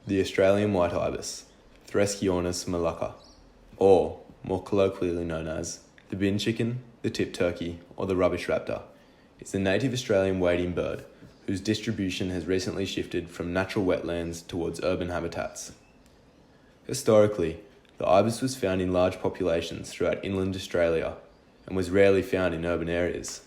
The Australian white ibis, Thresciornis molluca, or, more colloquially known as, the bin chicken, the tip turkey, or the rubbish raptor, is a native Australian wading bird whose distribution has recently shifted from natural wetlands towards urban habitats. Historically, the ibis was found in large populations throughout inland Australia and was rarely found in urban areas.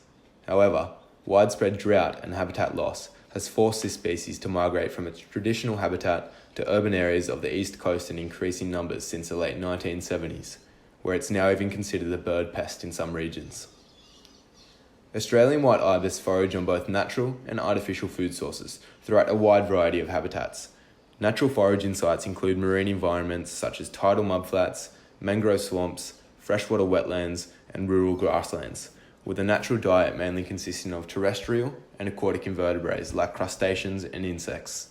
However, widespread drought and habitat loss has forced this species to migrate from its traditional habitat to urban areas of the east coast in increasing numbers since the late 1970s, where it's now even considered a bird pest in some regions. Australian white ibis forage on both natural and artificial food sources throughout a wide variety of habitats. Natural foraging sites include marine environments such as tidal mudflats, mangrove swamps, freshwater wetlands, and rural grasslands, with a natural diet mainly consisting of terrestrial and aquatic invertebrates like crustaceans and insects.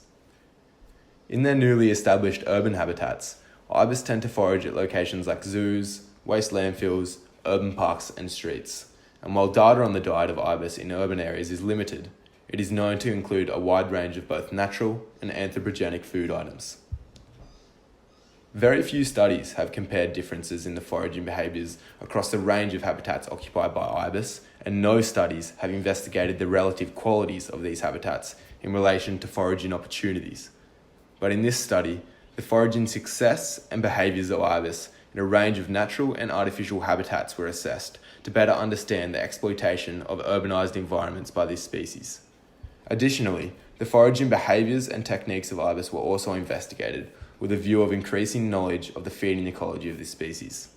In their newly established urban habitats, ibis tend to forage at locations like zoos, waste landfills, urban parks, and streets. And while data on the diet of ibis in urban areas is limited, it is known to include a wide range of both natural and anthropogenic food items. Very few studies have compared differences in the foraging behaviours across the range of habitats occupied by ibis, and no studies have investigated the relative qualities of these habitats in relation to foraging opportunities. But in this study, the foraging success and behaviours of ibis in a range of natural and artificial habitats were assessed to better understand the exploitation of urbanised environments by this species. Additionally, the foraging behaviours and techniques of ibis were also investigated with a view of increasing knowledge of the feeding ecology of this species.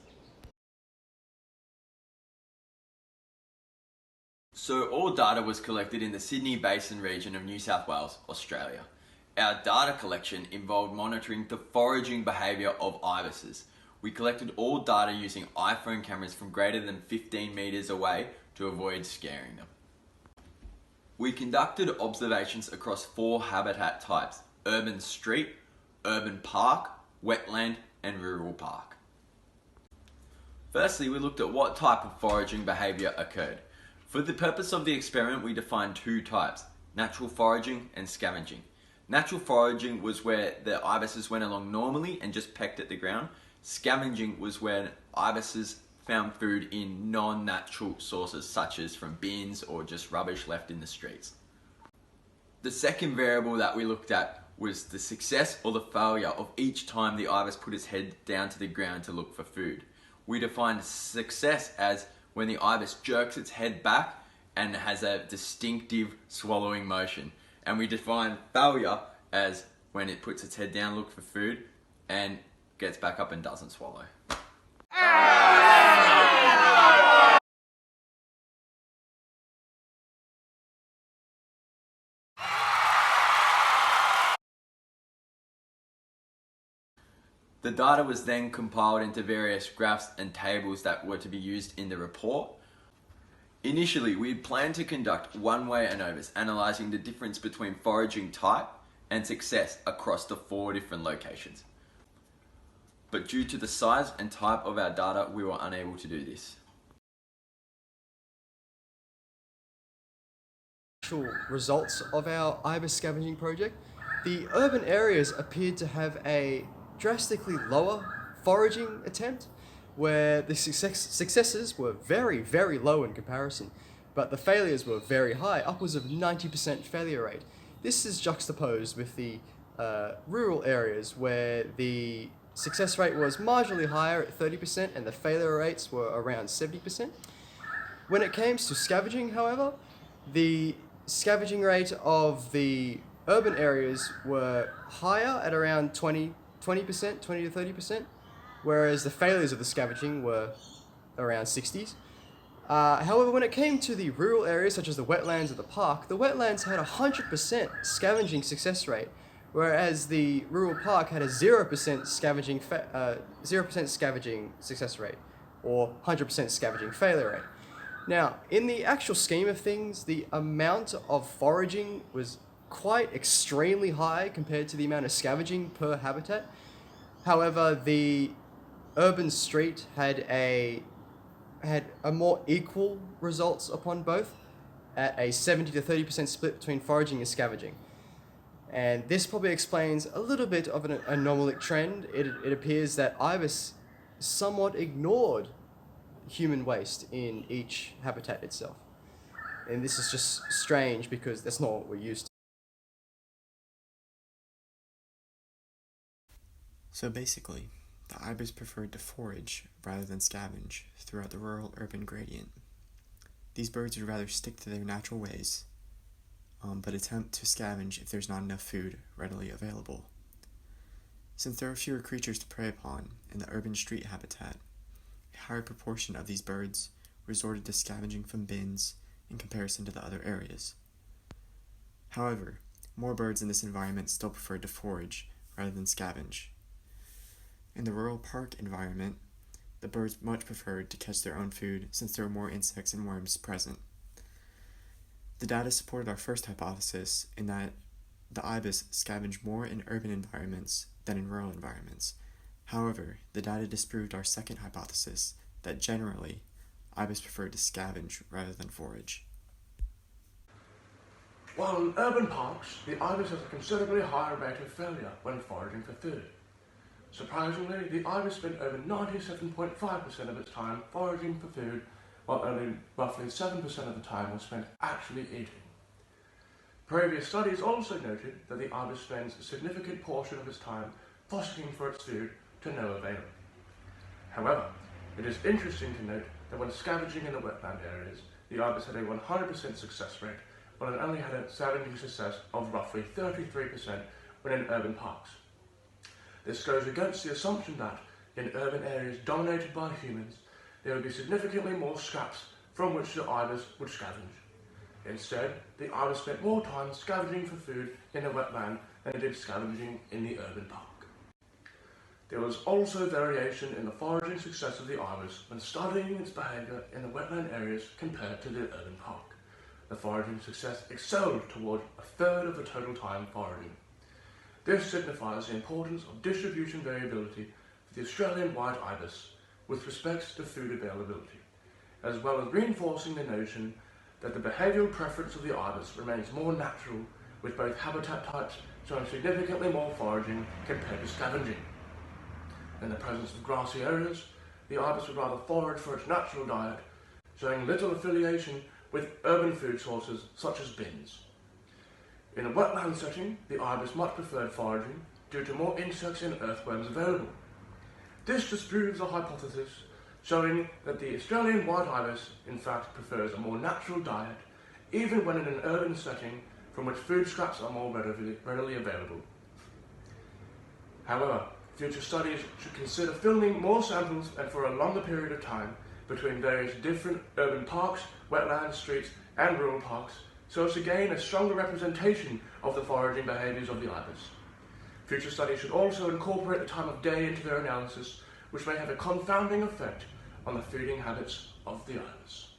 So all data was collected in the Sydney Basin region of New South Wales, Australia. Our data collection involved monitoring the foraging behaviour of ibises. We collected all data using iPhone cameras from greater than 15 metres away to avoid scaring them. We conducted observations across 4 habitat types: urban street, urban park, wetland, and rural park. Firstly, we looked at what type of foraging behaviour occurred. For the purpose of the experiment, we defined 2 types: natural foraging and scavenging. Natural foraging was where the ibises went along normally and just pecked at the ground. Scavenging was when ibises found food in non-natural sources, such as from bins or just rubbish left in the streets. The second variable that we looked at was the success or the failure of each time the ibis put its head down to the ground to look for food. We defined success as when the ibis jerks its head back and has a distinctive swallowing motion. And we defined failure as when it puts its head down, looks for food, and gets back up and doesn't swallow. The data was then compiled into various graphs and tables that were to be used in the report. Initially, we had planned to conduct one-way ANOVAs, analysing the difference between foraging type and success across the 4 different locations. But due to the size and type of our data, we were unable to do this. Results of our ibis scavenging project, the urban areas appeared to have a drastically lower foraging attempt, where the successes were very, very low in comparison, but the failures were very high, upwards of 90% failure rate. This is juxtaposed with the rural areas where the success rate was marginally higher at 30% and the failure rates were around 70%. When it came to scavenging, however, the scavenging rate of the urban areas were higher at around 20 to 30%, whereas the failures of the scavenging were around 60s. However, when it came to the rural areas such as the wetlands or the park, the wetlands had a 100% scavenging success rate, whereas the rural park had a 0% scavenging success rate, or 100% scavenging failure rate. Now, in the actual scheme of things, the amount of foraging was quite extremely high compared to the amount of scavenging per habitat. However, the urban street had a more equal results upon both, at a 70 to 30% split between foraging and scavenging. And this probably explains a little bit of an anomalic trend. It appears that ibis somewhat ignored human waste in each habitat itself. And this is just strange because that's not what we're used to. So basically, the ibis preferred to forage rather than scavenge throughout the rural-urban gradient. These birds would rather stick to their natural ways, but attempt to scavenge if there's not enough food readily available. Since there are fewer creatures to prey upon in the urban street habitat, a higher proportion of these birds resorted to scavenging from bins in comparison to the other areas. However, more birds in this environment still preferred to forage rather than scavenge. In the rural park environment, the birds much preferred to catch their own food since there were more insects and worms present. The data supported our first hypothesis in that the ibis scavenge more in urban environments than in rural environments. However, the data disproved our second hypothesis that generally, ibis preferred to scavenge rather than forage. While in urban parks, the ibis has a considerably higher rate of failure when foraging for food. Surprisingly, the ibis spent over 97.5% of its time foraging for food, while only roughly 7% of the time was spent actually eating. Previous studies also noted that the ibis spends a significant portion of its time fussing for its food to no avail. However, it is interesting to note that when scavenging in the wetland areas, the ibis had a 100% success rate, while it only had a scavenging success of roughly 33% when in urban parks. This goes against the assumption that, in urban areas dominated by humans, there would be significantly more scraps from which the ibis would scavenge. Instead, the ibis spent more time scavenging for food in a wetland than it did scavenging in the urban park. There was also variation in the foraging success of the ibis when studying its behaviour in the wetland areas compared to the urban park. The foraging success excelled toward a third of the total time foraging. This signifies the importance of distribution variability for the Australian white ibis with respect to food availability, as well as reinforcing the notion that the behavioural preference of the ibis remains more natural, with both habitat types showing significantly more foraging compared to scavenging. In the presence of grassy areas, the ibis would rather forage for its natural diet, showing little affiliation with urban food sources such as bins. In a wetland setting, the ibis much preferred foraging due to more insects and earthworms available. This disproves a hypothesis showing that the Australian white ibis in fact prefers a more natural diet, even when in an urban setting from which food scraps are more readily available. However, future studies should consider filming more samples and for a longer period of time between various different urban parks, wetlands, streets and rural parks, so as to gain a stronger representation of the foraging behaviours of the ibis. Future studies should also incorporate the time of day into their analysis, which may have a confounding effect on the feeding habits of the ibis.